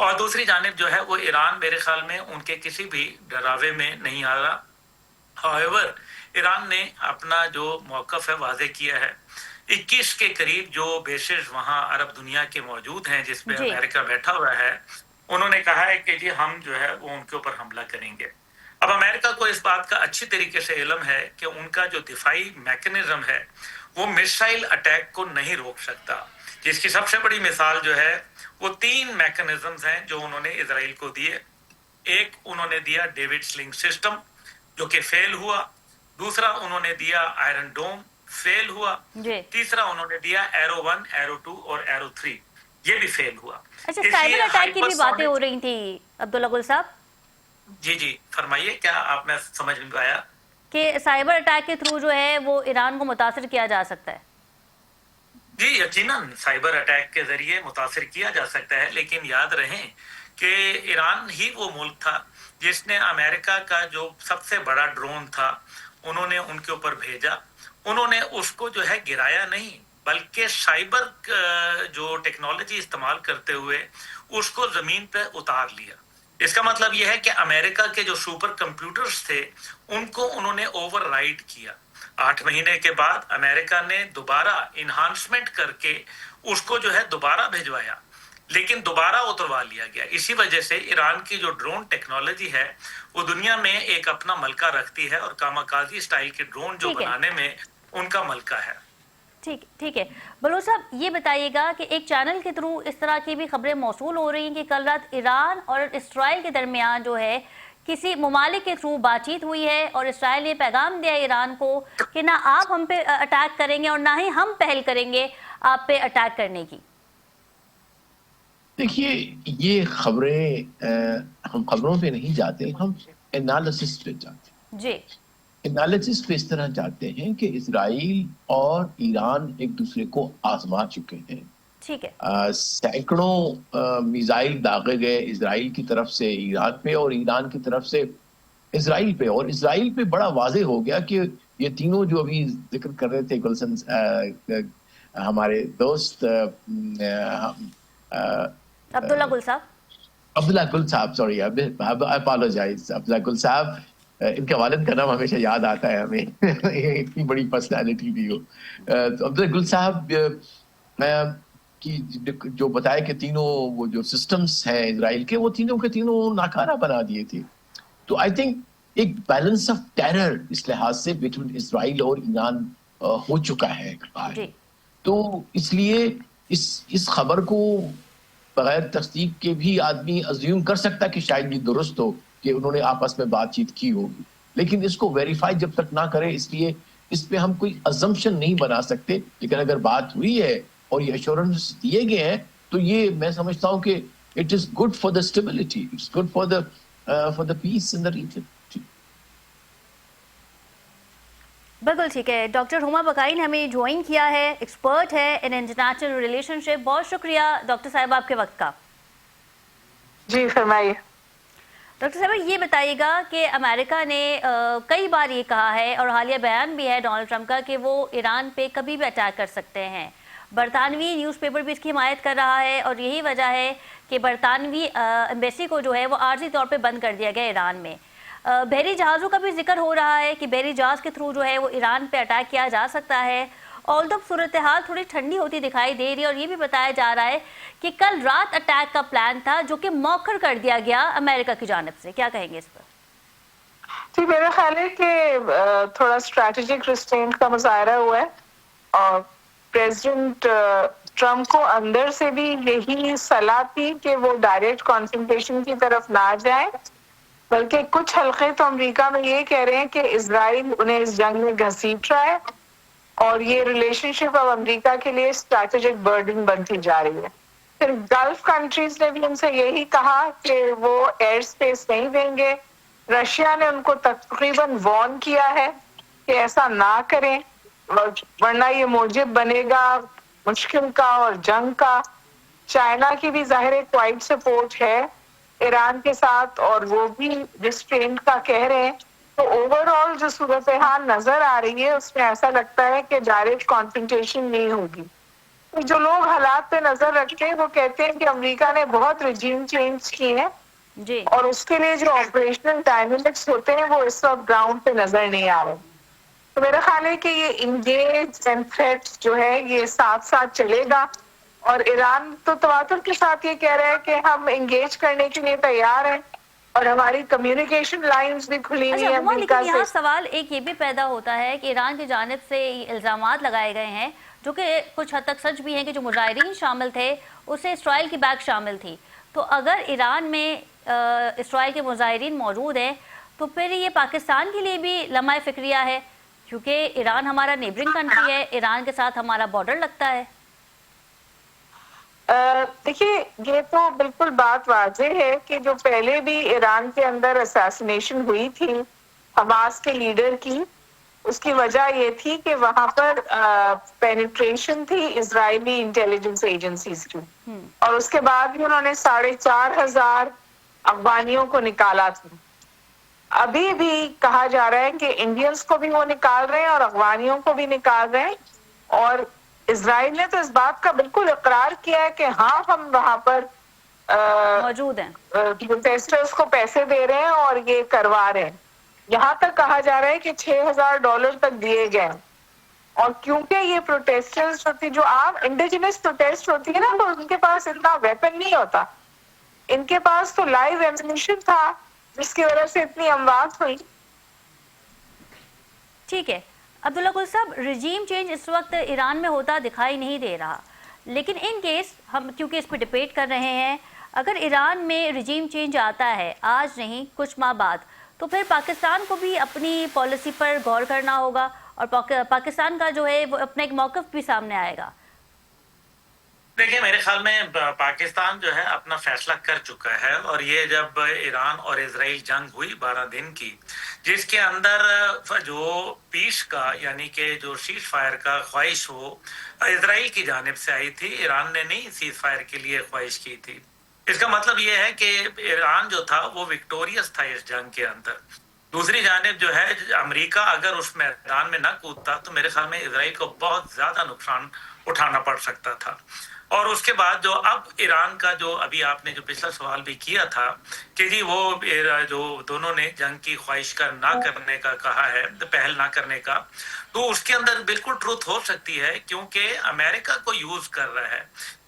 اور دوسری جانب جو ہے وہ ایران میرے خیال میں ان کے کسی بھی ڈراوے میں نہیں آ رہا. However, ایران نے اپنا جو موقف ہے واضح کیا ہے. 21 کے قریب جو بیسز وہاں عرب دنیا کے موجود ہیں جس پہ جی امریکہ بیٹھا ہوا ہے, انہوں نے کہا ہے کہ جی ہم جو ہے وہ ان کے اوپر حملہ کریں گے. اب امریکہ کو اس بات کا اچھی طریقے سے علم ہے کہ ان کا جو دفاعی میکنزم ہے وہ میسائل اٹیک کو نہیں روک سکتا. جس کی سب سے بڑی مثال جو ہے وہ 3 میکنزمز ہیں جو انہوں نے اسرائیل کو دیے. ایک انہوں نے دیا ڈیوڈ سلنگ سسٹم جو کہ فیل ہوا. دوسرا انہوں نے دیا آئرن ڈوم, فیل ہوا. جی. تیسرا انہوں نے دیا ایرو 1, ایرو 2 اور ایرو 3, یہ بھی فیل ہوا. اچھا, سائبر اٹیک کی بھی باتیں ہو رہی تھی عبداللہ گل صاحب. جی فرمائیے, کیا آپ نے سمجھ نہیں پایا؟ کہ سائبر اٹیک کے تھرو جو ہے وہ ایران کو متاثر کیا جا سکتا ہے. جی یقیناً سائبر اٹیک کے ذریعے متاثر کیا جا سکتا ہے, لیکن یاد رہیں کہ ایران ہی وہ ملک تھا جس نے امریکہ کا جو سب سے بڑا ڈرون تھا انہوں نے ان کے اوپر بھیجا. انہوں نے اس کو جو ہے گرایا نہیں بلکہ سائبر جو ٹیکنالوجی استعمال کرتے ہوئے اس کو زمین پہ اتار لیا. اس کا مطلب یہ ہے کہ امریکہ کے جو سپر کمپیوٹرز تھے ان کو انہوں نے اوور رائڈ کیا. 8 مہینے کے بعد امریکہ نے دوبارہ انہانسمنٹ کر کے اس کو جو ہے دوبارہ بھیجوایا, لیکن دوبارہ اتروا لیا گیا. اسی وجہ سے ایران کی جو ڈرون ٹیکنالوجی ہے وہ دنیا میں ایک اپنا ملکہ رکھتی ہے, اور کاماکازی سٹائل کے ڈرون جو بنانے میں ان کا ملکہ ہے. ٹھیک ہے. بلوچ صاحب یہ بتائیے گا کہ ایک چینل کے تھرو اس طرح کی بھی خبریں موصول ہو رہی ہیں کہ کل رات ایران اور اسرائیل کے درمیان جو ہے کسی ممالک کے تھرو بات چیت ہوئی ہے, اور اسرائیل نے پیغام دیا ایران کو کہ نہ آپ ہم پہ اٹیک کریں گے اور نہ ہی ہم پہل کریں گے آپ پہ اٹیک کرنے کی. دیکھیے, یہ خبریں ہم خبروں پہ نہیں جاتے, ہم انالیسس پہ جاتے ہیں. جی. انالیسس پہ اس طرح جاتے ہیں کہ اسرائیل اور ایران ایک دوسرے کو آزما چکے ہیں. ٹھیک ہے. سینکڑوں میزائل داغے گئے اسرائیل کی طرف سے ایران پہ اور ایران کی طرف سے اسرائیل پہ, اور اسرائیل پہ بڑا واضح ہو گیا کہ یہ تینوں جو ابھی ذکر کر رہے تھے گلشن ہمارے دوست عبداللہ گل صاحب, سوری اپالوجائز, عبداللہ گل صاحب, ان کے والد کا نام ہمیشہ یاد آتا ہے ہمیں, اتنی بڑی پرسنالٹی بھی ہو. تو عبداللہ گل صاحب کی جو بتایا کہ تینوں وہ جو سسٹمز ہیں اسرائیل کے وہ تینوں کے تینوں ناکارہ بنا دیے تھے. تو آئی تھنک ایک بیلنس آف ٹیرر اس لحاظ سے بٹوین اسرائیل اور ایران ہو چکا ہے. تو اس لیے اس خبر کو بغیر تصدیق کے بھی آدمی ازیوم کر سکتا کہ شاید یہ درست ہو کہ انہوں نے آپس میں بات چیت کی ہوگی, لیکن اس کو ویریفائی جب تک نہ کرے اس لیے اس پہ ہم کوئی ازمپشن نہیں بنا سکتے. لیکن اگر بات ہوئی ہے اور یہ ایشورنس دیے گئے ہیں تو یہ میں سمجھتا ہوں کہ it is good for the stability, it's good for the peace in the region. بالکل ٹھیک ہے. ڈاکٹر ہما بقائی نے ہمیں جوائن کیا ہے, ایکسپرٹ ہے ان انٹرنیشنل ریلیشن شپ. بہت شکریہ ڈاکٹر صاحب آپ کے وقت کا. جی فرمائیے. ڈاکٹر صاحب یہ بتائیے گا کہ امریکہ نے کئی بار یہ کہا ہے اور حالیہ بیان بھی ہے ڈونلڈ ٹرمپ کا کہ وہ ایران پہ کبھی بھی اٹیک کر سکتے ہیں. برطانوی نیوز پیپر بھی اس کی حمایت کر رہا ہے, اور یہی وجہ ہے کہ برطانوی ایمبیسی کو جو ہے وہ عارضی طور پہ بند کر دیا گیا ایران میں. بحری جہازوں کا بھی ذکر ہو رہا ہے کہ بحری جہاز کے تھرو جو ہے وہ ایران پہ اٹیک کیا جا سکتا ہے. آلدو صورتحال تھوڑی ٹھنڈی ہوتی دکھائی دے رہی ہے, اور یہ بھی بتایا جا رہا ہے کہ کل رات اٹیک کا پلان تھا جو کہ موخر کر دیا گیا امریکہ کی جانب سے. کیا کہیں گے اس پر؟ جی میرا خیال ہے کہ تھوڑا اسٹریٹجک ریسٹرینٹ کا مظاہرہ ہوا ہے, اور پریزیڈنٹ ٹرمپ کو اندر سے بھی یہی صلاح تھی کہ وہ ڈائریکٹ کانفرنٹیشن کی طرف نہ جائیں, بلکہ کچھ حلقے تو امریکہ میں یہ کہہ رہے ہیں کہ اسرائیل انہیں اس جنگ میں گھسیٹ رہا ہے, اور یہ ریلیشن شپ اب امریکہ کے لیے اسٹریٹجک برڈن بنتی جا رہی ہے. پھر گلف کنٹریز نے بھی ان سے یہی کہا کہ وہ ایئر سپیس نہیں دیں گے. رشیا نے ان کو تقریباً وارن کیا ہے کہ ایسا نہ کریں ورنہ یہ موجب بنے گا مشکل کا اور جنگ کا. چائنا کی بھی ظاہر کوائٹ سپورٹ ہے ایران کے ساتھ, اور وہ بھی ریسٹرینٹ کا کہہ رہے ہیں. تو اوور آل جو صورتحال نظر آ رہی ہے اس میں ایسا لگتا ہے کہ ڈائریکٹ کانفرنٹیشن نہیں ہوگی. جو لوگ حالات پہ نظر رکھتے ہیں وہ کہتے ہیں کہ امریکہ نے بہت رجیم چینج کی ہے جی اور اس کے لیے جو آپریشنل ڈائنامکس ہوتے ہیں وہ اس وقت گراؤنڈ پہ نظر نہیں آ رہے. تو میرا خیال ہے کہ یہ انگیج اینڈ تھریٹ جو ہے یہ ساتھ ساتھ چلے گا. اور ایران تو تواتر کے ساتھ یہ کہہ رہا ہے کہ ہم انگیج کرنے کے لیے تیار ہیں اور ہماری کمیونیکیشن لائنز بھی کھلی ہوئی اچھا ہیں ہما، امریکہ لیکن یہاں سے. سوال ایک یہ بھی پیدا ہوتا ہے کہ ایران کی جانب سے الزامات لگائے گئے ہیں جو کہ کچھ حد تک سچ بھی ہیں کہ جو مظاہرین شامل تھے اسے اسرائیل کی بیک شامل تھی. تو اگر ایران میں اسرائیل کے مظاہرین موجود ہیں تو پھر یہ پاکستان کے لیے بھی لمحہ فکریہ ہے، کیونکہ ایران ہمارا نیبرنگ کنٹری ہے، ایران کے ساتھ ہمارا بارڈر لگتا ہے. دیکھیے یہ تو بالکل بات واضح ہے کہ جو پہلے بھی ایران کے اندر اساسینیشن ہوئی تھی حماس کے لیڈر کی، اس کی وجہ یہ تھی کہ وہاں پر پینیٹریشن تھی اسرائیلی انٹیلیجنس ایجنسیز کی، اور اس کے بعد بھی انہوں نے 4,500 افغانیوں کو نکالا تھا. ابھی بھی کہا جا رہا ہے کہ انڈینز کو بھی وہ نکال رہے ہیں اور افغانیوں کو بھی نکال رہے ہیں. اور اسرائیل نے تو اس بات کا بالکل اقرار کیا ہے کہ ہاں ہم وہاں پر موجود ہیں. پروٹیسٹرز کو پیسے دے رہے ہیں اور یہ کروا رہے ہیں. یہاں تک کہا جا رہا ہے کہ $6,000 تک دیے گئے. اور کیونکہ یہ پروٹیسٹرز جو تھی، جو عام انڈیجنس پروٹیسٹ ہوتی ہے نا، تو ان کے پاس اتنا ویپن نہیں ہوتا. ان کے پاس تو لائیو ایمونیشن تھا جس کی وجہ سے اتنی اموات ہوئی. ٹھیک ہے عبداللہ گل صاحب، رجیم چینج اس وقت ایران میں ہوتا دکھائی نہیں دے رہا، لیکن ان کیس ہم کیونکہ اس پہ ڈبیٹ کر رہے ہیں، اگر ایران میں رجیم چینج آتا ہے آج نہیں کچھ ماہ بعد، تو پھر پاکستان کو بھی اپنی پالیسی پر غور کرنا ہوگا اور پاکستان کا جو ہے وہ اپنا ایک موقف بھی سامنے آئے گا. دیکھیں میرے خیال میں پاکستان جو ہے اپنا فیصلہ کر چکا ہے، اور یہ جب ایران اور اسرائیل جنگ ہوئی 12 دن کی، جس کے اندر جو پیس کا یعنی کہ جو سیز فائر کا خواہش ہو اسرائیل کی جانب سے آئی تھی، ایران نے نہیں سیز فائر کے لیے خواہش کی تھی. اس کا مطلب یہ ہے کہ ایران جو تھا وہ وکٹوریس تھا اس جنگ کے اندر. دوسری جانب جو ہے امریکہ اگر اس میدان میں نہ کودتا تو میرے خیال میں اسرائیل کو بہت زیادہ نقصان اٹھانا پڑ سکتا تھا. اور اس کے بعد جو اب ایران کا جو ابھی آپ نے جو پچھلا سوال بھی کیا تھا کہ جی وہ جو دونوں نے جنگ کی خواہش کا نہ کرنے کا کہا ہے، پہل نہ کرنے کا، تو اس کے اندر بالکل ٹروتھ ہو سکتی ہے، کیونکہ امریکہ کو یوز کر رہا ہے.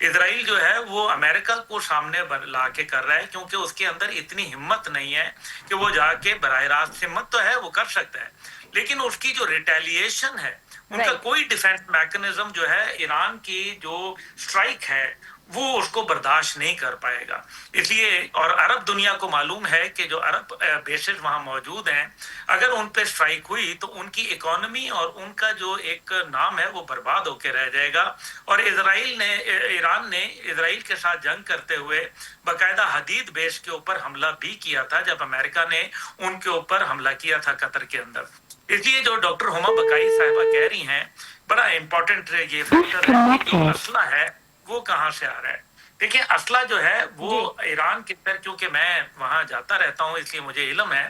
اسرائیل جو ہے وہ امریکہ کو سامنے لا کے کر رہا ہے، کیونکہ اس کے اندر اتنی ہمت نہیں ہے کہ وہ جا کے براہ راست، ہمت تو ہے وہ کر سکتا ہے لیکن اس کی جو ریٹیلیشن ہے، ان کا کوئی ڈیفینس میکنزم جو ہے ایران کی جو اسٹرائک ہے وہ اس کو برداشت نہیں کر پائے گا. اس لیے اور عرب دنیا کو معلوم ہے کہ جو عرب بیسز وہاں موجود ہیں، اگر ان پہ اسٹرائک ہوئی تو ان کی اکانومی اور ان کا جو ایک نام ہے وہ برباد ہو کے رہ جائے گا. اور ایران نے اسرائیل کے ساتھ جنگ کرتے ہوئے باقاعدہ حدید بیس کے اوپر حملہ بھی کیا تھا جب امریکہ نے ان کے اوپر حملہ کیا تھا قطر کے اندر. اس لیے جو ڈاکٹر ہما بقائی صاحبہ کہہ رہی ہیں بڑا امپورٹنٹ یہ فیکٹر ہے کہ جو اسلحہ ہے وہ کہاں سے آ رہا ہے. دیکھیں اسلحہ جو ہے وہ ایران کے اندر، کیونکہ میں وہاں جاتا رہتا ہوں اس لیے مجھے علم ہے،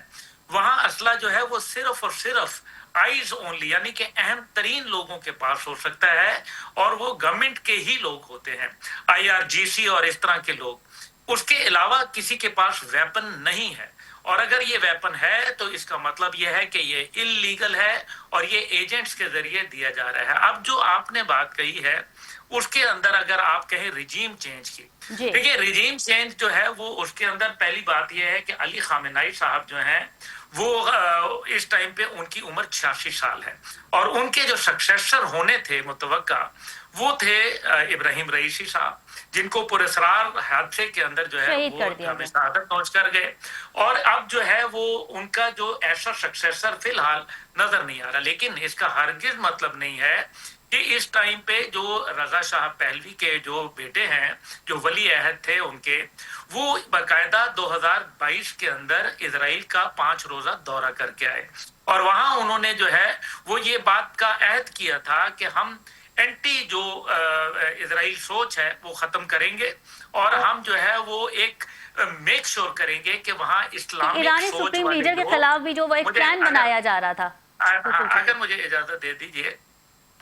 وہاں اسلحہ جو ہے وہ صرف اور صرف آئیز اونلی یعنی کہ اہم ترین لوگوں کے پاس ہو سکتا ہے، اور وہ گورنمنٹ کے ہی لوگ ہوتے ہیں، IRGC اور اس طرح کے لوگ. اس کے علاوہ کسی کے پاس ویپن نہیں ہے. اور اگر یہ ویپن ہے تو اس کا مطلب یہ ہے کہ یہ اللیگل ہے اور یہ ایجنٹس کے ذریعے دیا جا رہا ہے. اب جو آپ نے بات کہی ہے اس کے اندر اگر آپ کہیں رجیم چینج کی، دیکھیے رجیم چینج جو ہے وہ اس کے اندر پہلی بات یہ ہے کہ علی خامنائی صاحب جو ہیں وہ اس ٹائم پہ ان کی عمر 86 سال ہے، اور ان کے جو سکسیسر ہونے تھے متوقع وہ تھے ابراہیم رئیسی صاحب، جن کو پراسرار حادثے کے اندر جو ہے وہ شہادت نوش کر گئے. اور اب جو ہے وہ ان کا جو ایسا سکسیسر فی الحال نظر نہیں آ رہا. لیکن اس کا ہرگز مطلب نہیں ہے کہ اس ٹائم پہ جو رضا شاہ پہلوی کے جو بیٹے ہیں جو ولی عہد تھے ان کے، وہ باقاعدہ 2022 کے اندر اسرائیل کا 5 روزہ دورہ کر کے آئے، اور وہاں انہوں نے جو ہے وہ یہ بات کا عہد کیا تھا کہ ہم اینٹی جو اسرائیل سوچ ہے وہ ختم کریں گے، اور ہم جو ہے وہ ایک میک شور کریں گے کہ وہاں اسلامک ایرانی سوچ سپریم والے لیڈر کے خلاف بھی جو وہ ایک پلان بنایا جا رہا تھا. اگر مجھے اجازت دے دیجئے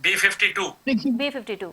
B-52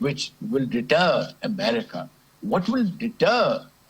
which will deter America. What will deter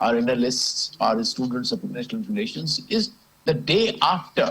our analysts our students of international relations is the day after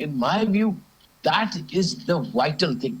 In my view that is the vital thing.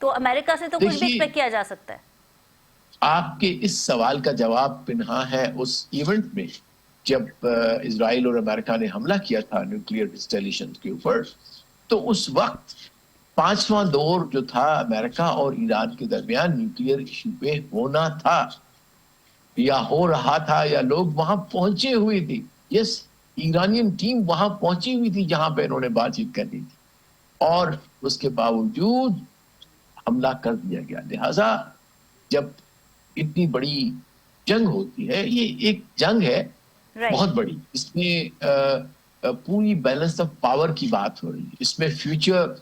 تو امریکہ سے تو کچھ بھی دیکھیے، ایکسپیکٹ کیا جا سکتا ہے. آپ کے اس سوال کا جواب پنہا ہے اس ایونٹ میں جب اسرائیل اور امریکہ نے حملہ کیا تھا نیوکلیئر انسٹالیشن کے اوپر. تو اس وقت 5واں دور جو تھا امریکہ اور ایران کے درمیان نیوکلیئر ایشو پہ ہونا تھا یا ہو رہا تھا یا لوگ وہاں پہنچے ہوئے تھے. یس، ایرانین ٹیم وہاں پہنچی ہوئی تھی جہاں پہ انہوں نے بات چیت کرنی تھی اور اس کے باوجود حملہ کر دیا گیا. لہذا جب اتنی بڑی جنگ ہوتی ہے، یہ ایک جنگ ہے بہت بڑی، اس میں پوری بیلنس آف پاور کی بات ہو رہی ہے، اس میں فیوچر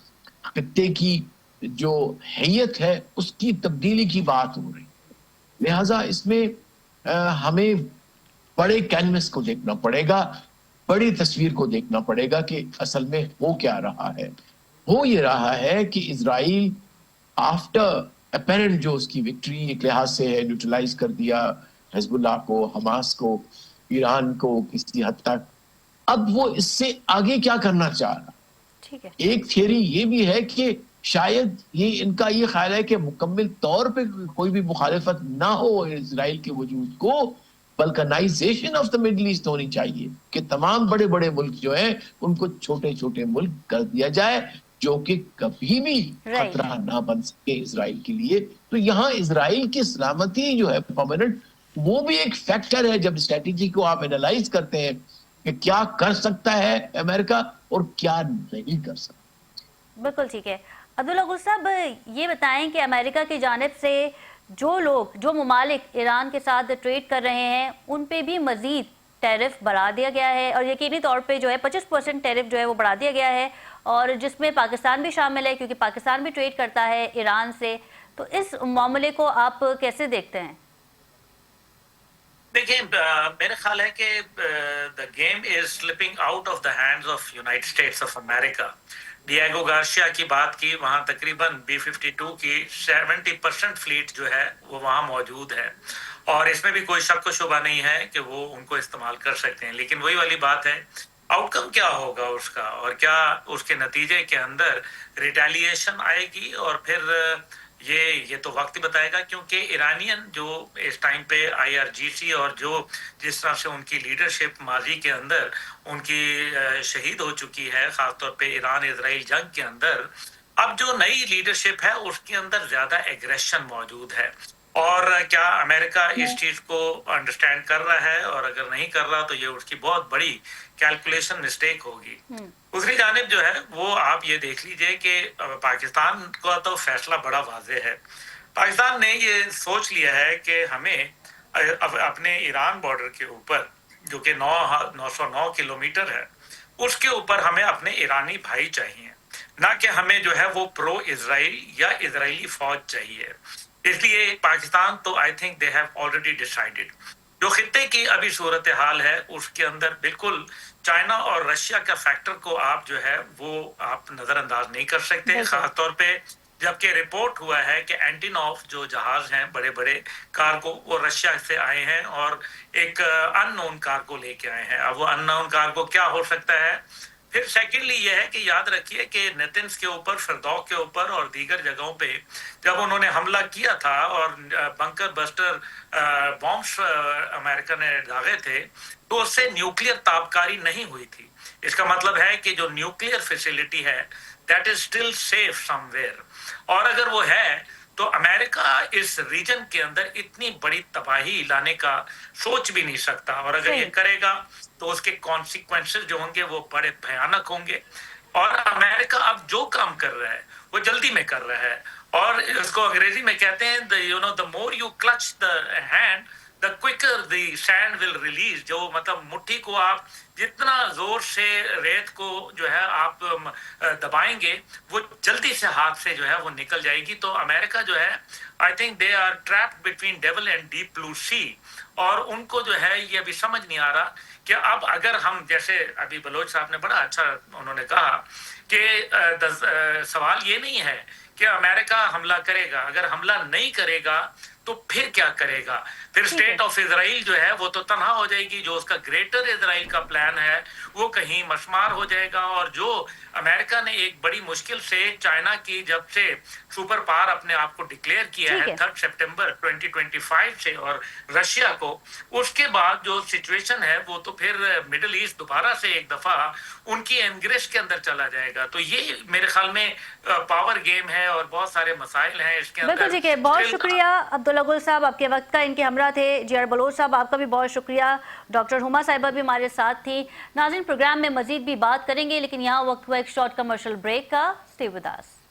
خطے کی جو حیت ہے اس کی تبدیلی کی بات ہو رہی ہے. لہٰذا اس میں ہمیں بڑے کینوس کو دیکھنا پڑے گا، بڑی تصویر کو دیکھنا پڑے گا کہ اصل میں ہو کیا رہا ہے. ہو یہ رہا ہے کہ اسرائیل آفٹر اپیرنٹ جو اس کی وکٹری ایک لحاظ سے ہے، نیوٹرلائز کر دیا حزب اللہ کو، حماس کو، ایران کو کسی حد تک. اب وہ اس سے آگے کیا کرنا چاہ رہا. ٹھیک ہے. ایک تھیوری یہ بھی ہے کہ شاید یہ ان کا یہ خیال ہے کہ مکمل طور پہ کوئی بھی مخالفت نہ ہو اسرائیل کے وجود کو، بلکنائزیشن آف دا مڈل ایسٹ ہونی چاہیے کہ تمام بڑے بڑے ملک جو ہیں ان کو چھوٹے چھوٹے ملک کر دیا جائے جو کہ کبھی بھی خطرہ نہ بن سکے اسرائیل کے لیے. تو یہاں اسرائیل کی سلامتی جو ہے پرماننٹ، وہ بھی ایک فیکٹر ہے جب اسٹریٹجی کو آپ انالائز کرتے ہیں کہ کیا کر سکتا ہے امریکہ اور کیا نہیں کر سکتا. بالکل ٹھیک ہے. عبداللہ گل صاحب، یہ بتائیں کہ امریکہ کی جانب سے جو ممالک ایران کے ساتھ ٹریڈ کر رہے ہیں ان پہ بھی مزید ٹیرف بڑھا دیا گیا ہے، اور یقینی طور پہ جو ہے 25% ٹیرف جو ہے وہ بڑھا دیا گیا ہے، اور جس میں پاکستان بھی شامل ہے کیونکہ پاکستان بھی ٹریڈ کرتا ہے ایران سے. تو اس معاملے کو آپ کیسے دیکھتے ہیں؟ دیکھیں، میرا خیال ہے کہ the game is slipping out of the hands of United States of America. Diego Garcia کی بات کی، وہاں تقریباً B-52 کی 70% فلیٹ جو ہے وہ وہاں موجود ہے، اور اس میں بھی کوئی شک و شبہ نہیں ہے کہ وہ ان کو استعمال کر سکتے ہیں. لیکن وہی والی بات ہے، آؤٹ کم کیا ہوگا اس کا، اور کیا اس کے نتیجے کے اندر ریٹیلیشن آئے گی، اور پھر یہ تو وقت بتائے گا. کیونکہ ایرانین جو اس ٹائم پہ IRGC اور جس طرح سے ان کی لیڈرشپ ماضی کے اندر ان کی شہید ہو چکی ہے، خاص طور پہ ایران اسرائیل جنگ کے اندر، اب جو نئی لیڈرشپ ہے اس کے اندر زیادہ ایگریشن موجود ہے. اور کیا امریکہ اس چیز کو انڈرسٹینڈ کر رہا ہے، اور اگر نہیں کر رہا تو یہ اس کی بہت بڑی کیلکولیشن مسٹیک ہوگی. دوسری جانب جو ہے وہ آپ یہ دیکھ لیجئے کہ پاکستان کا تو فیصلہ بڑا واضح ہے. پاکستان نے یہ سوچ لیا ہے کہ ہمیں اپنے ایران بارڈر کے اوپر جو کہ 909 کلومیٹر ہے، اس کے اوپر ہمیں اپنے ایرانی بھائی چاہیے، نہ کہ ہمیں جو ہے وہ پرو اسرائیل یا اسرائیلی فوج چاہیے. اس لیے پاکستان تو I think they have already decided. جو خطے کی ابھی صورتحال ہے اس کے اندر بالکل چائنا اور رشیا کا فیکٹر کو آپ جو ہے وہ آپ نظر انداز نہیں کر سکتے. خاص طور پہ جبکہ رپورٹ ہوا ہے کہ اینٹینوف جو جہاز ہیں بڑے بڑے کارگو، وہ رشیا سے آئے ہیں اور ایک ان نون کارگو لے کے آئے ہیں. اب وہ ان نون کارگو کیا ہو سکتا ہے؟ پھر سیکنڈلی یہ ہے کہ یاد رکھیے کہ نیتنز کے اوپر، فردوق کے اوپر اور دیگر جگہوں پہ جب انہوں نے حملہ کیا تھا اور بنکر بسٹر بامبس امریکہ نے داغے تھے، تو اس سے نیوکلیئر تابکاری نہیں ہوئی تھی. اس کا مطلب ہے کہ جو نیوکلیئر فیسیلٹی ہے that is still safe somewhere. اور اگر وہ ہے تو امریکہ اس ریجن کے اندر اتنی بڑی تباہی لانے کا سوچ بھی نہیں سکتا، اور اگر یہ کرے گا تو اس کے کانسیکوینسز جو ہوں گے وہ بڑے بھیانک ہوں گے. اور امریکہ اب جو کام کر رہا ہے وہ جلدی میں کر رہا ہے، اور اس کو انگریزی میں کہتے ہیں the more you clutch the hand the quicker the sand will release. جو مطلب مٹھی کو آپ جتنا زور سے ریت کو جو ہے آپ دبائیں گے وہ جلدی سے ہاتھ سے جو ہے وہ نکل جائے گی. تو امریکہ جو ہے I think they are trapped between devil and deep blue sea. اور ان کو جو ہے یہ ابھی سمجھ نہیں آ رہا کہ اب اگر ہم، جیسے ابھی بلوچ صاحب نے بڑا اچھا انہوں نے کہا کہ سوال یہ نہیں ہے کہ امریکہ حملہ کرے گا. اگر حملہ نہیں کرے گا تو پھر کیا کرے گا؟ پھر اسٹیٹ آف اسرائیل جو ہے وہ تو تنہا ہو جائے گی، جو اس کا گریٹر اسرائیل کا پلان ہے وہ کہیں مشمار ہو جائے گا، اور جو امریکہ نے ایک بڑی مشکل سے چائنا کی جب سے سپر پاور اپنے آپ کو ڈکلیئر کیا ہے 3 سپٹمبر 2025 سے، اور رشیا کو، اس کے بعد جو سچویشن ہے وہ تو پھر مڈل ایسٹ دوبارہ سے ایک دفعہ ان کی انگریس کے اندر چلا جائے گا. تو یہ میرے خیال میں پاور گیم ہے اور بہت سارے مسائل ہیں اس کے اندر. بالکل ٹھیک ہے، بہت شکریہ عبداللہ گل صاحب آپ کے وقت کا. ان کے ہمراہ تھے جی آر بلوچ صاحب، آپ کا بھی بہت شکریہ. ڈاکٹر ہما صاحبہ بھی ہمارے ساتھ تھی. ناظرین، پروگرام میں مزید بھی بات کریں گے لیکن یہاں وقت ہوا ایک شارٹ کمرشل بریک کا. Stay with us.